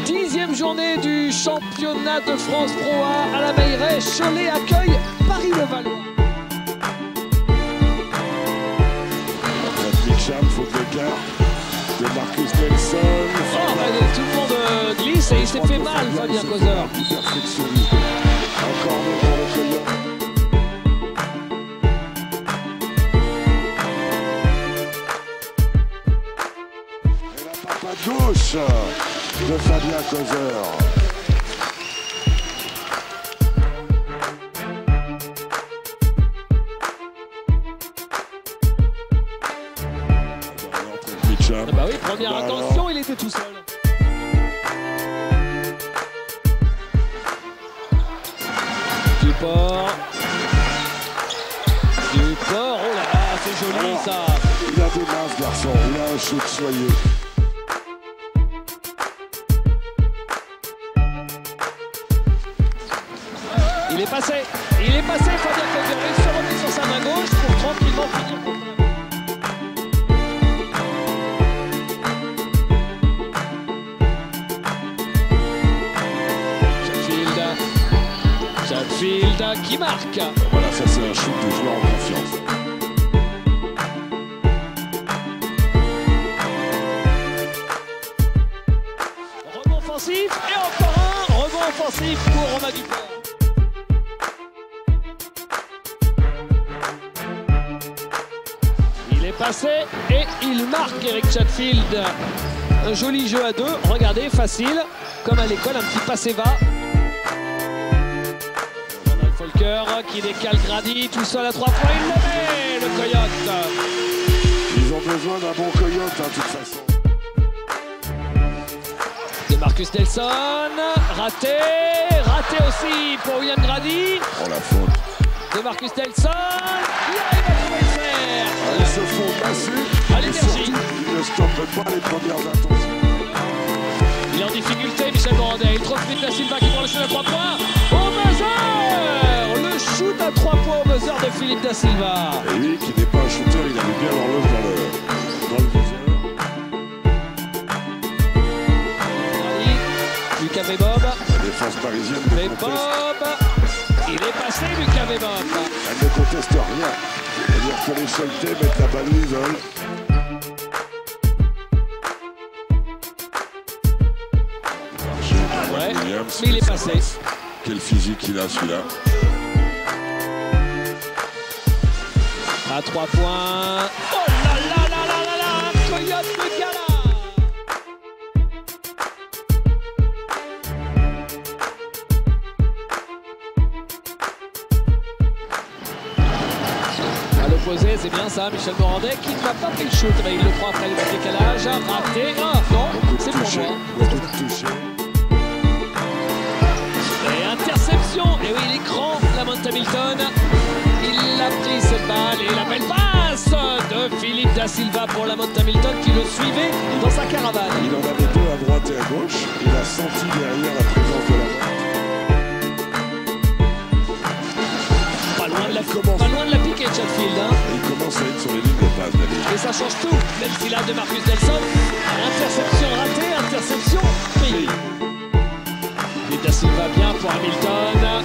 Dixième journée du championnat de France Pro A à la Meilleraye. Cholet accueille Paris-Levallois. Micham, faute d'écart de Marcus Nelson. Oh, bah, tout le monde glisse et il s'est fait mal, Fabien Causeur. Perfectionniste. Encore mieux pour le Coyote. Et la patte gauche de Fabien Causeur. Ah bah oui, première attention, il était tout seul. Duport, oh là là, c'est joli. Alors, ça. Il a des mains ce garçon, il a un shoot soyeux. Il est passé, Fabien Causeur, il se remet sur sa main gauche pour tranquillement finir contre la... Chatfield qui marque. Voilà, ça c'est un shoot de joueur en confiance. Rebond offensif et encore un rebond offensif pour Romain Duport. Il est passé et il marque Eric Chatfield. Un joli jeu à deux, regardez, facile, comme à l'école, un petit passé-va. Volker qui décale Grady, tout seul à 3 points, il le met, le Coyote. Ils ont besoin d'un bon Coyote, de toute façon. De Marcus Nelson, raté aussi pour William Grady. Oh la faute. De Marcus Nelson, il arrive à trouver le fer. Ils se font passer. À l'énergie. Ils ne stoppent pas les premières intentions. Il est en difficulté, Michel Morandet. Il trouve Philippe Da Silva qui prend le shoot à 3 points. Au buzzer! Le shoot à 3 points au buzzer de Philippe Da Silva. Et lui, qui n'est pas un shooter, il avait bien l'horloge dans le viseur. Lucas Vebob. La défense parisienne ne conteste. Vebob. Il est passé, Lucas Vebob. Elle ne conteste rien. C'est-à-dire que les Choletais mettent la balle où ils veulent. Ouais, mais il est passé. Quel physique il a celui-là. À 3 points. Oh là là là là là là, Coyote de Gala. À l'opposé, c'est bien ça, Michel Morandet qui ne va pas pris le shoot. Mais il le prend après le décalage. Raté. Ah non, c'est pour moi. Beaucoup de toucher. Et oui, il est grand, Lamont Hamilton. Il a pris cette balle et la belle passe de Philippe Da Silva pour Lamont Hamilton qui le suivait dans sa caravane. Il en avait deux à droite et à gauche. Il a senti derrière la présence de la balle. Pas loin de la piquer, Chatfield. Hein. Il commence à être sur les lignes de passe, David. Et ça change tout. Même s'il a de Marcus Nelson. Interception ratée, interception prise. Da Silva bien pour Hamilton.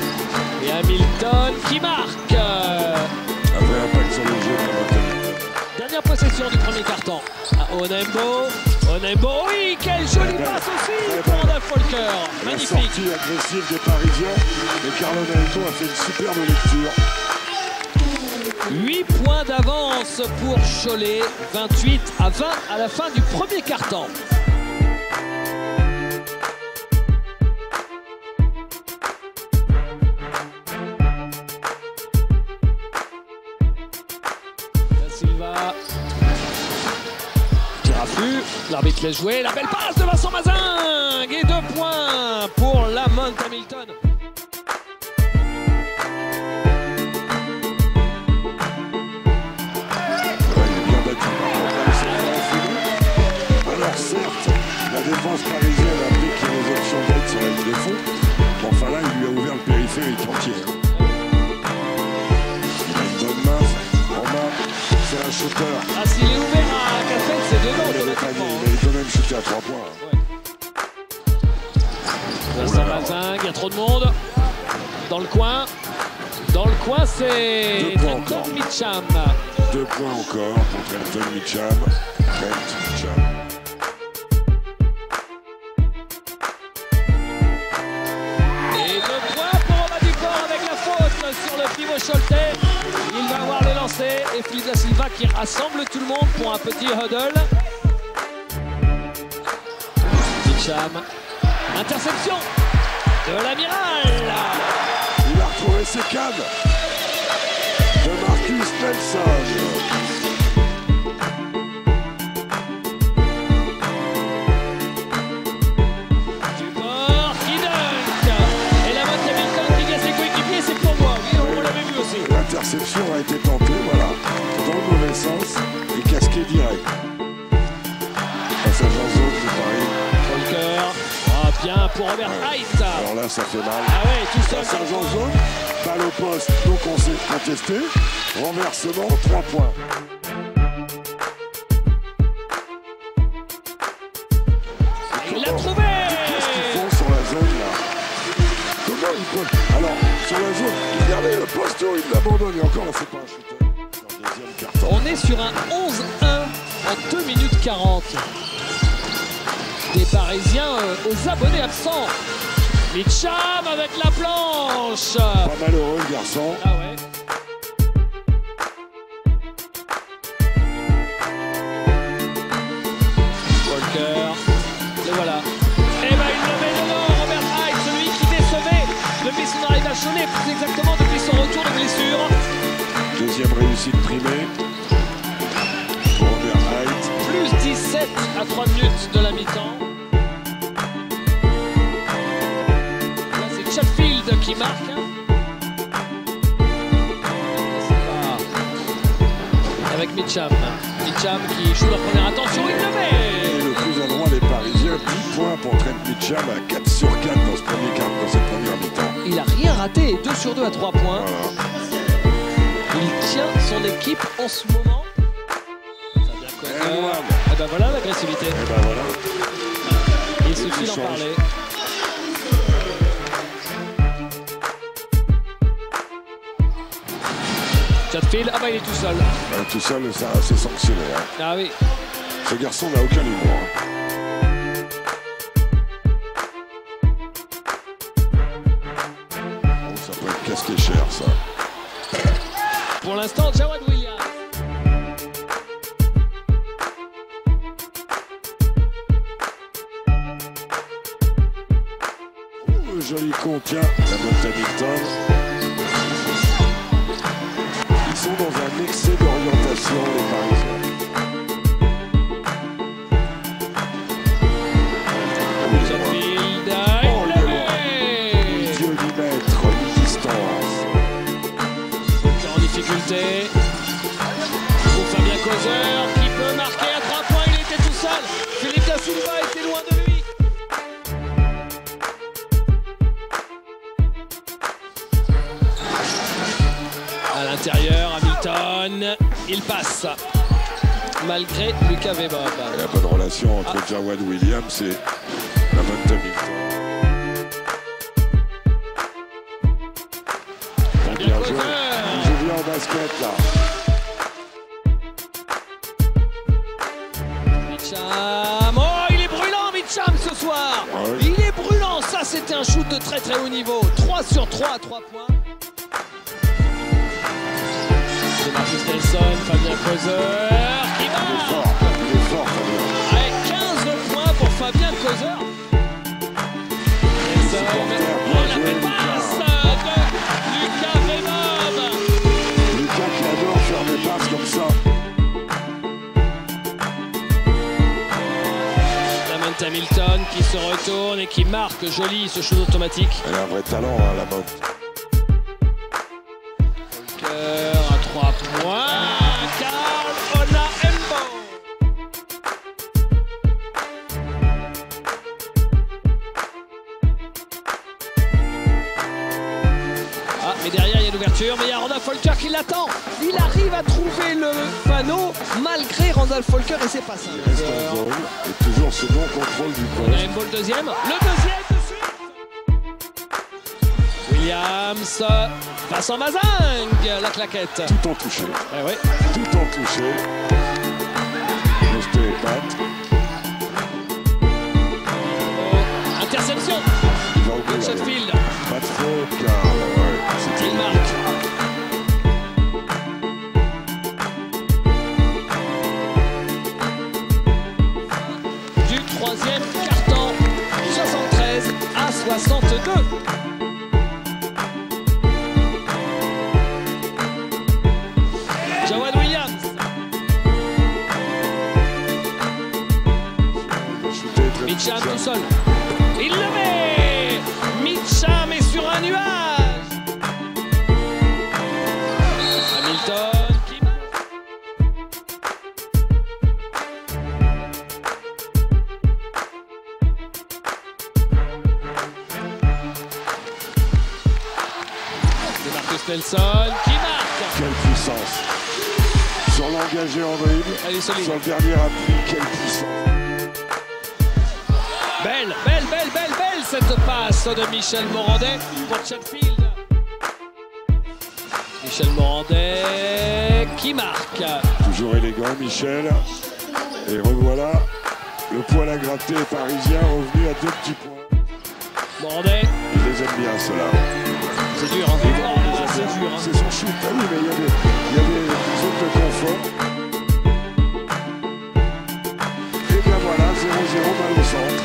Et Hamilton qui marque. Un vrai impact sur le jeu de Hamilton. Dernière possession du premier carton. À Onembo. Oui, quelle jolie passe aussi pour Rodolphe Volker. Magnifique. La sortie agressive des Parisiens. Et Carlo Naito a fait une superbe lecture. 8 points d'avance pour Cholet. 28 à 20 à la fin du premier carton. Silva. Tirafu, l'arbitre laisse jouer, la belle passe de Vincent Mazingue et 2 points pour Lamont Hamilton. défense parisienne a appris qu'il y a des options d'aide sur la ligne de fond. Bon, enfin là, il lui a ouvert le périphérique entier. Il a une bonne main, en main, c'est un shooter. Ah, s'il est ouvert à Café, c'est dedans Il automatiquement. peut même shooter à 3 points. Vincent Mazingue, il y a trop de monde. Dans le coin. Dans le coin, c'est Trenton Mitcham. 2 points encore pour Trenton Mitcham. Trent Mitcham. Et 2 points pour Romain Duport avec la faute sur le pivot Choletais. Il va avoir le lancer et Philippe Da Silva qui rassemble tout le monde pour un petit huddle. Mitcham. Interception de l'Amiral. Il a retrouvé ses cannes de Marcus Nelson. Duport qui dunk. Et la main de Hamilton qui dit à ses coéquipiers, c'est pour moi. Oui, on l'avait vu aussi. L'interception a été tentée, voilà, dans le mauvais sens et casqué direct. Passage en zone de Paris. Walker. Ah, bien pour Robert Height. Alors là, ça fait mal. Ah ouais, tout seul. Passage en zone, balle au poste, donc on s'est contesté. Renversement, 3 points. Il l'a trouvé. Qu'est-ce qu'ils font sur la zone là? Comment ils peuvent? Alors, sur la zone, regardez le poste, il l'abandonne et encore là, c'est pas un shooter. Dans le deuxième carton. On est sur un 11-1 en 2 minutes 40. Des Parisiens aux abonnés absents. Mitcham avec la planche. Pas malheureux le garçon. Ah ouais. Walker. Le voilà. Et ben il le met dedans, Robert Height, celui qui décevait depuis son arrivée à Cholet, plus exactement depuis son retour de blessure. Deuxième réussite primée. Pour Robert Height. Plus 17 à 3 minutes de la mi-temps. Là, c'est Chatfield qui marque. Avec Mitcham. Mitcham qui joue la première attention, il le met. Et le plus endroit des Parisiens, 10 points pour Trent Mitcham à 4 sur 4 dans ce premier quart, dans cette première mi-temps. Il a rien raté, 2 sur 2 à 3 points. Voilà. Il tient son équipe en ce moment. Fabien Causeur. Et ben voilà l'agressivité. Et ben voilà. Il suffit d'en parler. Chatfield, ah bah il est tout seul. Tout seul, ça c'est sanctionné. Hein. Ah oui. Ce garçon n'a aucun humour. Hein. Oh, ça peut être casqué cher, ça. Pour l'instant, Jawad Williams. Oh, joli con, tiens, la bonne Hamilton. Ils sont dans un excès d'orientation, les Parisiens. Chatfield, Oh, il le met. Dieu du maître, mi-distance. En difficulté. Pour Fabien Causeur qui peut marquer à 3 points. Il était tout seul. Philippe Da Silva était loin de lui. À l'intérieur, Hamilton. Il passe. Malgré Lucas Webob. Et la bonne relation entre Jawad Williams et la bonne Hamilton. Bien joué. Il joue bien en basket là. Mitcham. Oh, il est brûlant, Mitcham, ce soir. Ah oui. Il est brûlant. Ça, c'était un shoot de très très haut niveau. 3 sur 3 à 3 points. C'est Marcus Nelson, Fabien Causeur qui Il est marque. fort, Fabien. Avec 15 points pour Fabien Causeur. Nelson. Oh, la belle passe de Lucas Webob. Lucas qui adore faire des passes comme ça. La main de Hamilton qui se retourne et qui marque. Joli ce shoot automatique. Elle a un vrai talent, hein, la bonne. À 3 points. Karl Onaembo. l'ouverture, mais il y a Randolph Folker qui l'attend. Il arrive à trouver le panneau malgré Randolph Folker et c'est pas ça. Il reste en zone et toujours ce non-contrôle du On a poste. une balle deuxième. Le deuxième de suite. Williams passe en Mazingue, la claquette. Tout en touché. Eh ouais. Tout en touché. Resté batte. Interception. Il va ouvrir la Sheffield. pas de faute car ouais, c'était Il marque. Du troisième carton, 73 à 62. Jawad Williams. Mitcham tout seul. Il le met. Mitcham est sur un nuage. Hamilton qui marque. C'est Marcus Nelson qui marque. Quelle puissance. Sur l'engagé en dribble. Elle est solide. Sur le dernier appui, quelle puissance. Belle cette passe de Michel Morandet pour Chatfield. Michel Morandet qui marque. Toujours élégant, Michel. Et revoilà le poil à gratter parisien revenu à 2 petits points. Morandet. Il les aime bien, ceux-là. C'est dur, hein. Ah, C'est dur, hein. C'est son shoot. Ah oui, mais il y a des zones de confort. Et bien voilà, 0-0 balle au centre.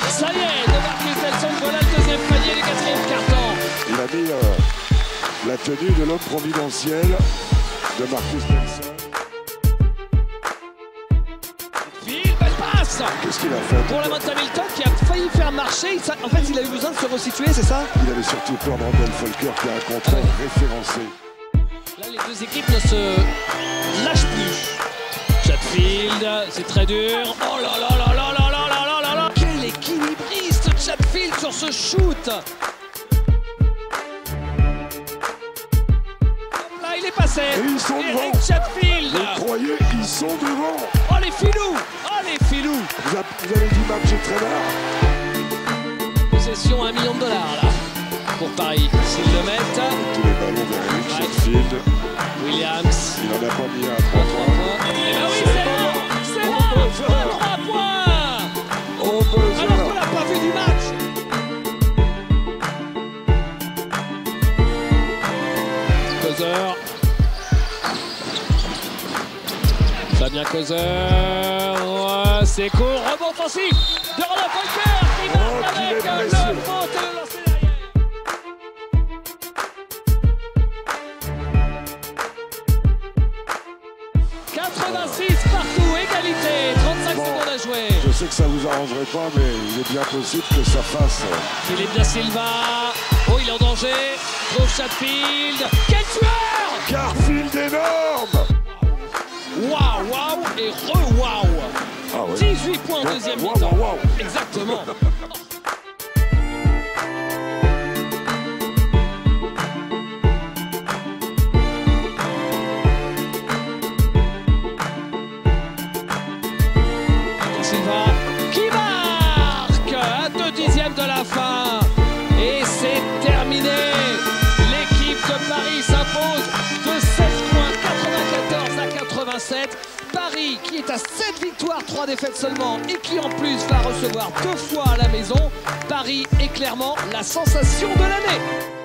Ça y est, de Marcus Nelson, voilà le deuxième panier du quatrième carton. Il a mis la tenue de l'homme providentiel de Marcus Nelson. Belle passe Qu'est-ce qu'il a fait? pour la main Hamilton qui a failli faire marcher. En fait, il a eu besoin de se resituer, c'est ça? Il avait surtout peur de Randolph Folker qui a un contrôle référencé. Là, les deux équipes ne se lâchent plus. Chatfield, c'est très dur. Oh là là là là là là là là là là. Quel équilibriste Chatfield sur ce shoot. Hop là, il est passé. Et ils sont Eric devant. Chatfield. Vous croyez, ils sont devant. Oh les filous. Oh les filous. Vous avez dit match entraîneur. Possession $1 million là pour Paris. S'ils le mettent. Tous les ballons vers Eric Chatfield. Williams. Il n'en a pas mis à 3 points. Et bah oui, c'est là. C'est là. 3 points. On peut le Alors faire. qu'on n'a pas vu du match. Causeur. Fabien Causeur. C'est court. Rebond offensif de Randolph Folker qui marque qu'il est avec blessé. le faute et le lancer derrière. Partout, égalité, 35 secondes à jouer. Je sais que ça vous arrangerait pas, mais il est bien possible que ça fasse. Philippe Da Silva, oh il est en danger, trouve Chatfield, quel tueur! Garfield énorme. Waouh, waouh et re-waouh! Ah ouais. 18 points en deuxième Waouh, mi-temps. waouh, waouh. Exactement. Silva qui marque à 2 dixièmes de la fin et c'est terminé. L'équipe de Paris s'impose de 7 points, 94 à 87. Paris qui est à 7 victoires, 3 défaites seulement et qui en plus va recevoir 2 fois à la maison. Paris est clairement la sensation de l'année.